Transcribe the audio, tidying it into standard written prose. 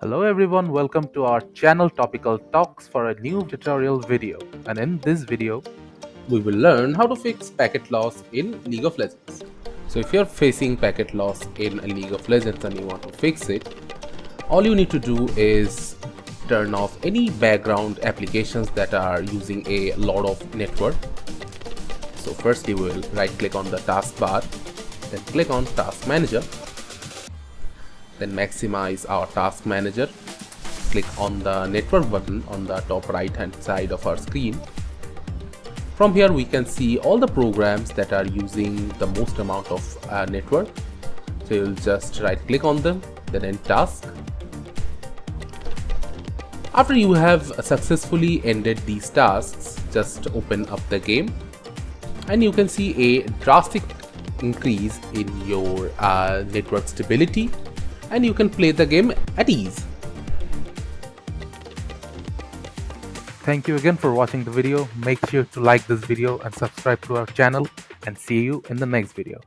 Hello everyone, welcome to our channel Topical Talks for a new tutorial video. And in this video, we will learn how to fix packet loss in League of Legends. So if you're facing packet loss in a League of Legends and you want to fix it, all you need to do is turn off any background applications that are using a lot of network. So first you will right click on the taskbar, then click on Task Manager, then maximize our Task Manager, click on the network button on the top right hand side of our screen. From here we can see all the programs that are using the most amount of network. So you'll just right click on them, then end task. After you have successfully ended these tasks, just open up the game and you can see a drastic increase in your network stability and you can play the game at ease. thank you again for watching the video. Make sure to like this video and subscribe to our channel, and see you in the next video.